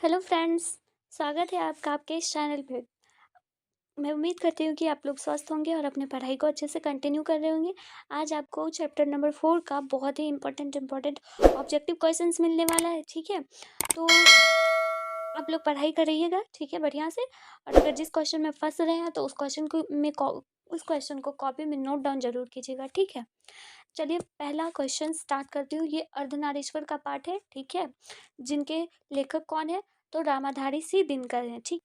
Hello friends, स्वागत है आपका आपके इस चैनल पे। मैं उम्मीद करती हूँ कि आप लोग स्वस्थ होंगे और अपनी पढ़ाई को अच्छे से कंटिन्यू कर रहे होंगे। आज आपको चैप्टर नंबर 4 का बहुत ही इम्पोर्टेंट ऑब्जेक्टिव क्वेश्चंस मिलने वाला है, ठीक है। तो आप लोग पढ़ाई कर रहिएगा, ठीक है, बढ़िया से। और अगर जिस क्वेश्चन में फंस रहे हैं तो उस क्वेश्चन को कॉपी में नोट डाउन जरूर कीजिएगा, ठीक है। चलिए पहला क्वेश्चन स्टार्ट करती हूँ। ये अर्धनारीश्वर का पाठ है, ठीक है। जिनके लेखक कौन है? तो रामाधारी सी दिनकर है, ठीक।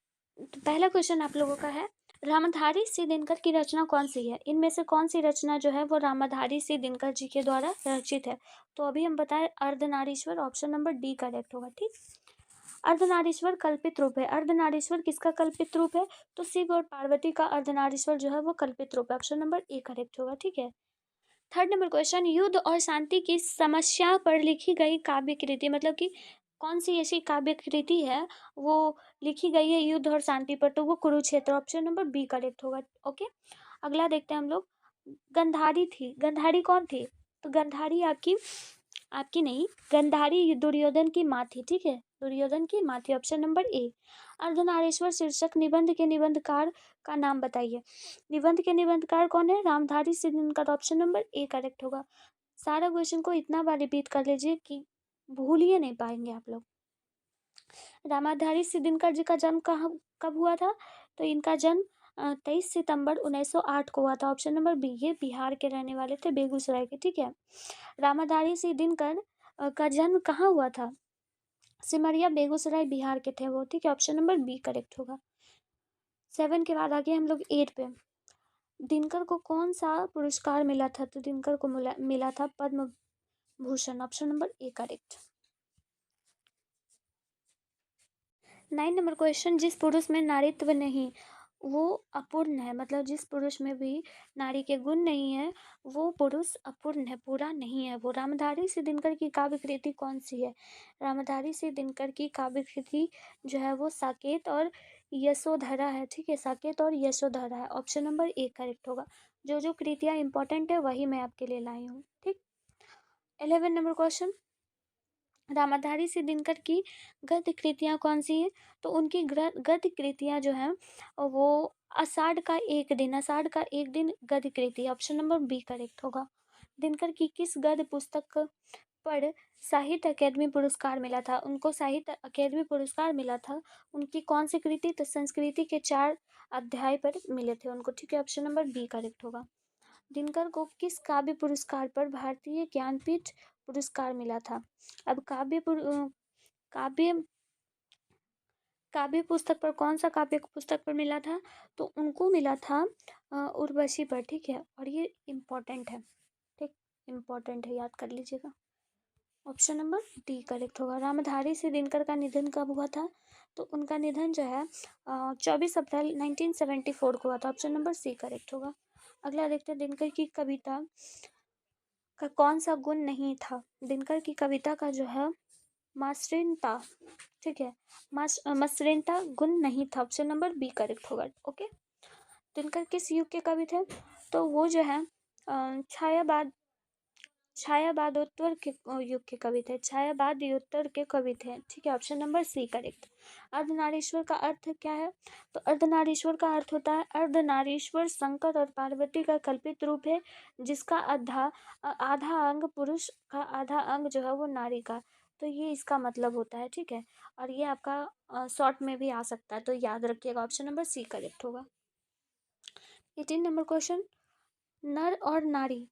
तो पहला क्वेश्चन आप लोगों का है, रामाधारी सी दिनकर की रचना कौन सी है? इनमें से कौन सी रचना जो है वो रामाधारी सी दिनकर जी के द्वारा रचित है? तो अभी हम बताएं Ardhanarishwar, option number D correct होगा, ठीक। अर्धनारीश्वर कल्पित रूप है। अर्धनारीश्वर किसका कल्पित रूप है? तो शिव और पार्वती का अर्धनारीश्वर जो है वो कल्पित रूप है। ऑप्शन नंबर ए करेक्ट होगा, ठीक है। थर्ड नंबर क्वेश्चन, युद्ध और शांति की समस्या पर लिखी गई काव्य कृति, मतलब कि कौन सी ऐसी काव्य कृति है वो लिखी गई है युद्ध और शांति पर? तो वो Kurukshetra. Option number B correct होगा, ओके। अगला देखते हैं हम लोग। गंधारी थी, गंधारी कौन थी? तो गंधारी आपकी आपकी नहीं, गंधारी दुर्योधन की माँ थी, ठीक है, दुर्योधन की माँ थी। ऑप्शन नंबर ए। अर्धनारीश्वर शीर्षक निबंध के निबंधकार का नाम बताइए। निबंध के निबंधकार कौन है? Ramdhari Singh Dinkar. Option number A correct होगा। सारा क्वेश्चन को इतना बार रिपीट कर लीजिए कि भूल ही नहीं पाएंगे आप लोग। रामाधारी सिद्धिनकर जी का जन्म कब हुआ था? तो इनका जन्म 23 सितंबर 1908 को हुआ था। Option number B. ये बिहार के रहने वाले थे, बेगूसराय के, ठीक है। रामाधारी सिद्धिनकर का जन्म कहाँ हुआ था? सिमरिया, बेगूसराय, बिहार के थे वो, ठीक है। ऑप्शन नंबर बी करेक्ट होगा। 7 के बाद आगे हम लोग 8 पे। दिनकर को कौन सा पुरस्कार मिला था? तो दिनकर को मिला था Padma Bhushan. Option number A correct. 9 number question, जिस पुरुष में नारीत्व नहीं वो अपूर्ण है, मतलब जिस पुरुष में भी नारी के गुण नहीं है वो पुरुष अपूर्ण है, पूरा नहीं है वो। रामधारी से दिनकर की काव्य कृति कौन सी है? रामधारी से दिनकर की काव्य कृति जो है वो साकेत और यशोधरा है, ठीक है, साकेत और यशोधरा है। ऑप्शन नंबर ए करेक्ट होगा। जो जो कृतियाँ इंपॉर्टेंट है वही मैं आपके लिए लाई हूँ, ठीक। 11 नंबर क्वेश्चन, रामाधारी से दिनकर की गद्य कृतियाँ कौन सी है? तो उनकी गद्य कृतियाँ जो हैं वो आषाढ़ का एक दिन गद्य कृति। ऑप्शन नंबर बी करेक्ट होगा। दिनकर की किस गद्य पुस्तक पर साहित्य अकेदमी पुरस्कार मिला था? उनको साहित्य अकेदमी पुरस्कार मिला था। उनकी कौन सी कृति? तो संस्कृति के 4 अध्याय पर मिले थे उनको, ठीक है। ऑप्शन नंबर बी करेक्ट होगा। दिनकर को किस काव्य पुरस्कार पर भारतीय ज्ञानपीठ पुरस्कार मिला था? अब काव्य काव्य पुस्तक पर, कौन सा काव्य पुस्तक पर मिला था? तो उनको मिला था उर्वशी पर, ठीक है। और ये इम्पोर्टेंट है, ठीक, इम्पोर्टेंट है, याद कर लीजिएगा। ऑप्शन नंबर डी करेक्ट होगा। रामधारी से दिनकर का निधन कब हुआ था? तो उनका निधन जो है 24 अप्रैल 1974 को हुआ था। ऑप्शन नंबर सी करेक्ट होगा। अगला देखते हैं, दिनकर की कविता का कौन सा गुण नहीं था? दिनकर की कविता का जो है मसृणता, ठीक है, मसृणता गुण नहीं था। ऑप्शन नंबर बी करेक्ट होगा, ओके। दिनकर किस युग के कवि थे? तो वो जो है छायावाद छायावादोत्तर के युग के कवि थे, छायावादोत्तर के कवि थे, ठीक है। Option number C correct. Ardhanarishwar का अर्थ क्या है? तो अर्धनारीश्वर का अर्थ होता है, अर्धनारीश्वर शंकर और पार्वती का कल्पित रूप है जिसका आधा अंग पुरुष का, आधा अंग जो है वो नारी का। तो ये इसका मतलब होता है, ठीक है। और ये आपका शॉर्ट में भी आ सकता है, तो याद रखिएगा। ऑप्शन नंबर सी करेक्ट होगा। 18 नंबर क्वेश्चन, नर और नारी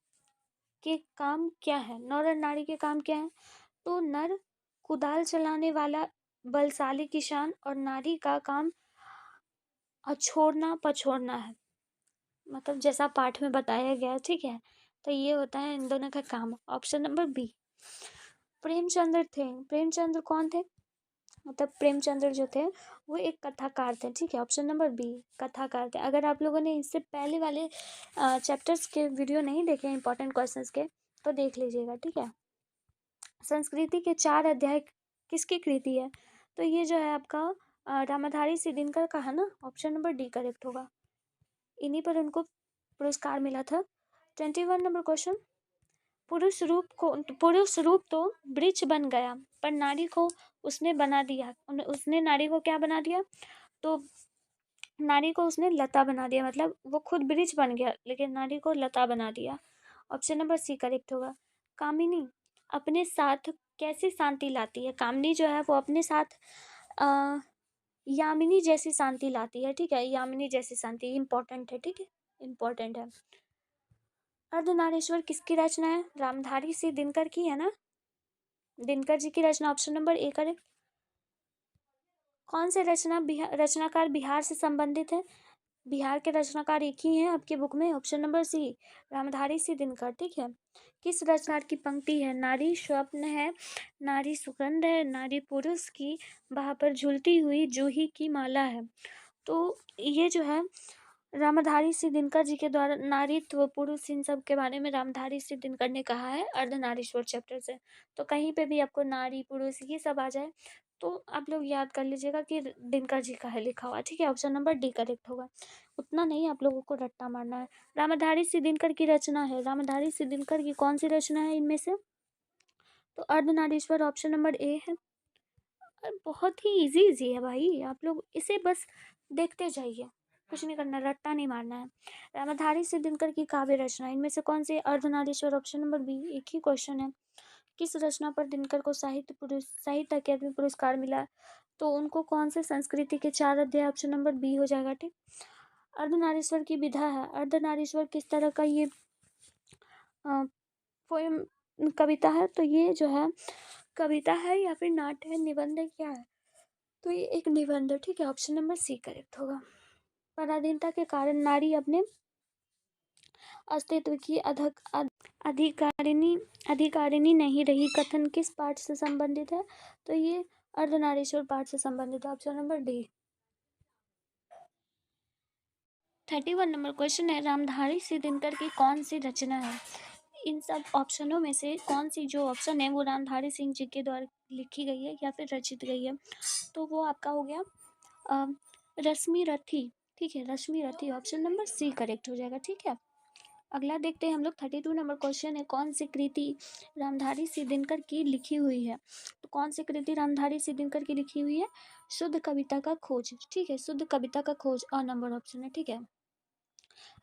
के काम क्या है? नर और नारी के काम क्या है? तो नर कुदाल चलाने वाला बलशाली किसान और नारी का काम अछोड़ना पछोड़ना है, मतलब जैसा पाठ में बताया गया है, ठीक है। तो ये होता है इन दोनों का काम। Option number B. प्रेमचंद्र थे, प्रेमचंद्र कौन थे? मतलब प्रेमचंद्र जो थे वो एक कथाकार थे, ठीक है। ऑप्शन नंबर बी, कथाकार थे। अगर आप लोगों ने इससे पहले वाले चैप्टर्स के वीडियो नहीं देखे इंपॉर्टेंट क्वेश्चंस के, तो देख लीजिएगा, ठीक है। संस्कृति के 4 अध्याय किसकी कृति है? तो ये जो है आपका रामाधारी सिद्धिनकर का है ना। ऑप्शन नंबर डी करेक्ट होगा। इन्हीं पर उनको पुरस्कार मिला था। 21 नंबर क्वेश्चन, पुरुष रूप तो वृक्ष बन गया, पर नारी को उसने बना दिया, उसने नारी को क्या बना दिया, तो नारी को उसने लता बना दिया, मतलब वो खुद वृक्ष बन गया लेकिन नारी को लता बना दिया। ऑप्शन नंबर सी करेक्ट होगा। कामिनी अपने साथ कैसी शांति लाती है? कामिनी जो है वो अपने साथ यामिनी जैसी शांति लाती है, ठीक है, यामिनी जैसी शांति इंपॉर्टेंट है, ठीक है, इंपॉर्टेंट है। अर्धनारीश्वर किसकी रचना है? रामधारी सिंह दिनकर की है ना, दिनकर जी की रचना, ऑप्शन नंबर ए करेक्ट। कौन से रचनाकार बिहार से संबंधित है? बिहार के रचनाकार एक ही हैं आपके बुक में, option number C Ramdhari Singh Dinkar, ठीक है। किस रचनाकार की पंक्ति है? नारी स्वप्न है, नारी सुगंध है, नारी पुरुष की बाह पर झूलती हुई जूही की माला है। तो ये जो है रामधारी सिंह दिनकर जी के द्वारा नारीत्व पुरुष इन सब के बारे में रामधारी सिंह दिनकर ने कहा है अर्धनारीश्वर चैप्टर से। तो कहीं पे भी आपको नारी पुरुष ये सब आ जाए तो आप लोग याद कर लीजिएगा कि दिनकर जी का है लिखा हुआ, ठीक है, ऑप्शन नंबर डी करेक्ट होगा। उतना नहीं आप लोगों को रट्टा मारना है। रामधारी सिंह दिनकर की रचना है, रामधारी सिंह दिनकर की कौन सी रचना है इनमें से? तो अर्धनारीश्वर ऑप्शन नंबर ए है। बहुत ही इजी है भाई, आप लोग इसे बस देखते जाइए, कुछ नहीं करना, रट्टा नहीं मारना है। रामधारी सिंह दिनकर की काव्य रचना इनमें से कौन सी? Ardhanarishwar option number B. एक ही क्वेश्चन है। किस रचना पर दिनकर को साहित्य अकादमी पुरस्कार मिला? तो उनको कौन से संस्कृति के 4 अध्याय, ऑप्शन नंबर बी हो जाएगा, ठीक। अर्धनारीश्वर की विधा है, अर्धनारीश्वर किस तरह का ये पोएम कविता है? तो ये जो है कविता है या फिर नाट्य है, निबंध है, क्या है? तो ये एक निबंध है, ठीक है, ऑप्शन नंबर सी करेक्ट होगा। पराधीनता के कारण नारी अपने अस्तित्व की अधिकारिणी नहीं रही, कथन किस पाठ से संबंधित है? तो ये अर्धनारीश्वर पाठ से संबंधित है, option number D. 31 number question है, रामधारी सिंह दिनकर की कौन सी रचना है? इन सब ऑप्शनों में से कौन सी जो ऑप्शन है वो रामधारी सिंह जी के द्वारा लिखी गई है या फिर रचित गई है? तो वो आपका हो गया रश्मि रथी, ठीक है, रश्मि रथी, ऑप्शन नंबर सी करेक्ट हो जाएगा, ठीक है। अगला देखते हैं हम लोग। 32 नंबर क्वेश्चन है, कौन सी कृति रामधारी सिंह दिनकर की लिखी हुई है? तो कौन सी कृति रामधारी सिंह दिनकर की लिखी हुई है? शुद्ध कविता का खोज, ठीक है, शुद्ध कविता का खोज और नंबर ऑप्शन है, ठीक है।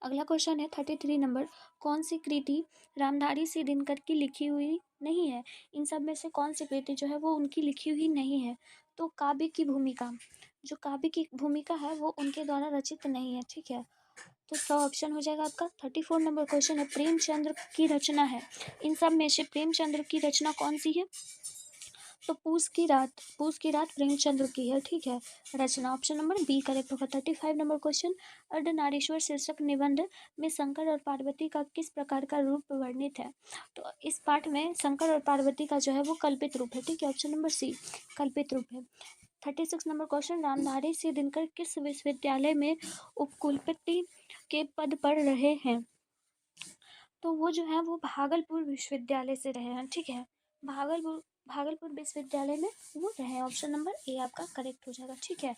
अगला क्वेश्चन है 33 नंबर, कौन सी कृति रामधारी सिंह दिनकर की लिखी हुई नहीं है? इन सब में से कौन सी कृति जो है वो उनकी लिखी हुई नहीं है? तो काव्य की भूमिका, जो काव्य की भूमिका है वो उनके द्वारा रचित नहीं है, ठीक है। तो 100 ऑप्शन हो जाएगा आपका। 34 नंबर क्वेश्चन है, प्रेमचंद्र की रचना है, इन सब में से प्रेमचंद्र की रचना कौन सी है? तो पूस की रात प्रेमचंद्र की है, ठीक है, रचना, ऑप्शन नंबर बी करेक्ट होगा। 35 नंबर क्वेश्चन, अर्धनारीश्वर शीर्षक निबंध में शंकर और पार्वती का किस प्रकार का रूप वर्णित है? तो इस पाठ में शंकर और पार्वती का जो है वो कल्पित रूप है, ठीक है, ऑप्शन नंबर सी कल्पित रूप है। 36 नंबर क्वेश्चन, रामधारी सिंह दिनकर किस विश्वविद्यालय में उपकुलपति के पद पर रहे हैं? तो वो जो है वो भागलपुर विश्वविद्यालय से रहे हैं, ठीक है, भागलपुर विश्वविद्यालय में वो रहे, ऑप्शन नंबर ए आपका करेक्ट हो जाएगा, ठीक है।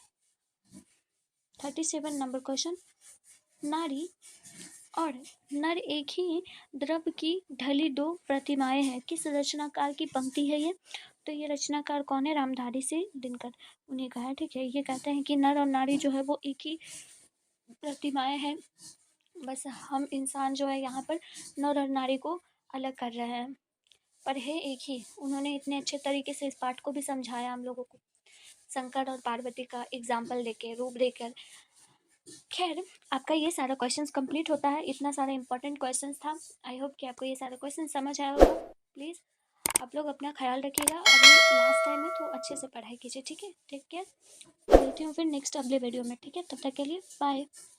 37 नंबर क्वेश्चन, नारी और नर एक ही द्रव्य की ढली 2 प्रतिमाएं हैं, किस रचनाकार की पंक्ति है ये? तो ये रचनाकार कौन है? रामधारी सिंह दिनकर, उन्हें कहा है, ठीक है। ये कहते हैं कि नर और नारी जो है वो एक ही प्रतिमाएं हैं, बस हम इंसान जो है यहाँ पर नर और नारी को अलग कर रहे हैं, पर है एक ही। उन्होंने इतने अच्छे तरीके से इस पाठ को भी समझाया हम लोगों को, शंकर और पार्वती का एग्जाम्पल देके, रूप देकर। खैर, आपका ये सारा क्वेश्चंस कंप्लीट होता है, इतना सारा इंपॉर्टेंट क्वेश्चंस था। आई होप कि आपको ये सारा क्वेश्चन समझ आया होगा। प्लीज़ आप लोग अपना ख्याल रखिएगा, अभी लास्ट टाइम है तो अच्छे से पढ़ाई कीजिए, ठीक है। टेक केयर, मिलती हूँ फिर नेक्स्ट अगले वीडियो में, ठीक है, तब तक के लिए बाय।